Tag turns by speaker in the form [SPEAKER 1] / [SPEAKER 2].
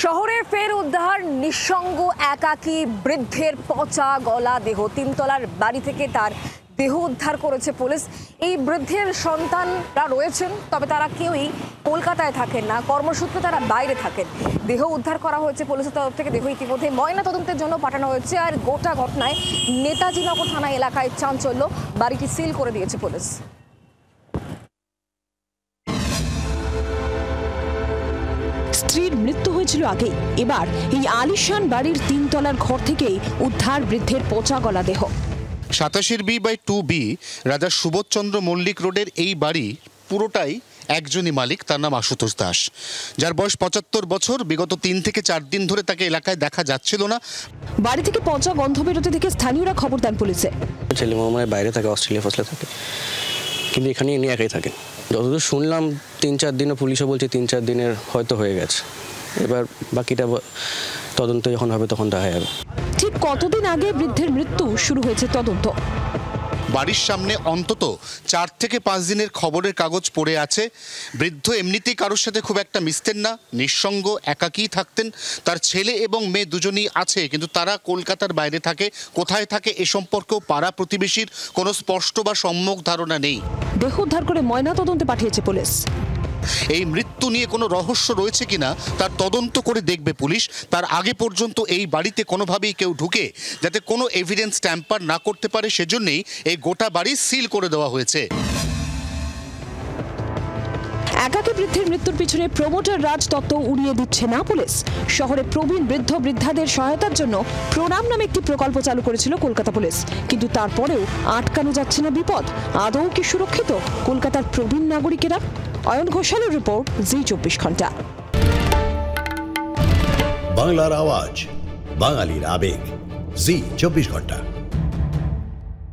[SPEAKER 1] শহরে ফের উদ্ধার নিঃসঙ্গ একাকী বৃদ্ধের পচা গলা দেহ। তিনতলার বাড়ি থেকে তার দেহ উদ্ধার করেছে পুলিশ। এই বৃদ্ধের সন্তানরা রয়েছেন, তবে তারা কেউই কলকাতায় থাকেন না, কর্মসূত্রে তারা বাইরে থাকেন। দেহ উদ্ধার করা হয়েছে পুলিশের তরফ থেকে। দেহ ইতিমধ্যে ময়না তদন্তের জন্য পাঠানো হয়েছে। আর গোটা ঘটনায় নেতাজিনগর থানা এলাকায় চাঞ্চল্য, বাড়িটি সিল করে দিয়েছে পুলিশ।
[SPEAKER 2] স্ত্রীর মৃত্যু হয়েছিল আগে, এবার এই আলিশান বাড়ির তিনতলার ঘর থেকেই উদ্ধার বৃদ্ধের পচা গলা দেহ।
[SPEAKER 3] 87B/2B রাজা সুবোধচন্দ্র মল্লিক রোডের এই বাড়ি পুরোটাই একজনই মালিক, তার নাম আশুতোষ দাস, যার বয়স 75 বছর। বিগত 3 থেকে 4 দিন ধরে তাকে এলাকায় দেখা যাচ্ছিল না।
[SPEAKER 2] বাড়ি থেকে পচা গন্ধ বেরোতে দেখে স্থানীয়রা খবর দেন পুলিশে।
[SPEAKER 4] ছেলে মামার বাইরে থাকে, অস্ট্রেলিয়া ফসলে থাকে, কিন্তু এখানে ইনি একাই থাকেন। যতদূর শুনলাম 3-4 দিনও, পুলিশও বলছে 3-4 দিনের হয়তো হয়ে গেছে। এবার বাকিটা তদন্ত যখন হবে তখন দেখা যাবে।
[SPEAKER 2] ঠিক কতদিন আগে বৃদ্ধের মৃত্যু শুরু হয়েছে তদন্ত।
[SPEAKER 3] বাড়ির সামনে অন্তত 4 থেকে 5 দিনের খবরের কাগজ পড়ে আছে। বৃদ্ধ এমনিতেই কারোর সাথে খুব একটা মিশতেন না, নিঃসঙ্গ একাকী থাকতেন। তার ছেলে এবং মেয়ে দুজনই আছে, কিন্তু তারা কলকাতার বাইরে থাকে। কোথায় থাকে এ সম্পর্কেও পাড়া প্রতিবেশীর কোনো স্পষ্ট বা সম্যক ধারণা নেই।
[SPEAKER 2] দেহ উদ্ধার করে ময়না তদন্তে পাঠিয়েছে পুলিশ।
[SPEAKER 3] এই মৃত্যু নিয়ে কোনো রহস্য রয়েছে কিনা তার তদন্ত করে দেখবে পুলিশ। তার আগে পর্যন্ত এই বাড়িতে কোনোভাবেই কেউ ঢুকে যাতে কোনো এভিডেন্স ট্যাম্পার না করতে পারে, সেজন্যই এই গোটা বাড়ি সিল করে দেওয়া হয়েছে।
[SPEAKER 2] একাকী বৃদ্ধের মৃত্যুর পিছনে প্রমোটার রাজ তত্ত্ব উড়িয়ে দিচ্ছে না পুলিশ। শহরে প্রবীণ বৃদ্ধ বৃদ্ধাদের সহায়তার জন্য প্রণাম নামে একটি প্রকল্প চালু করেছিল কলকাতা পুলিশ, কিন্তু তারপরেও আটকানো যাচ্ছে না বিপদ। আদৌ কি সুরক্ষিত কলকাতার প্রবীণ নাগরিকেরা? অয়ন ঘোষালের রিপোর্ট, জি 24 ঘন্টা।
[SPEAKER 5] বাংলার আওয়াজ, বাঙালির আবেগ, জি 24 ঘন্টা।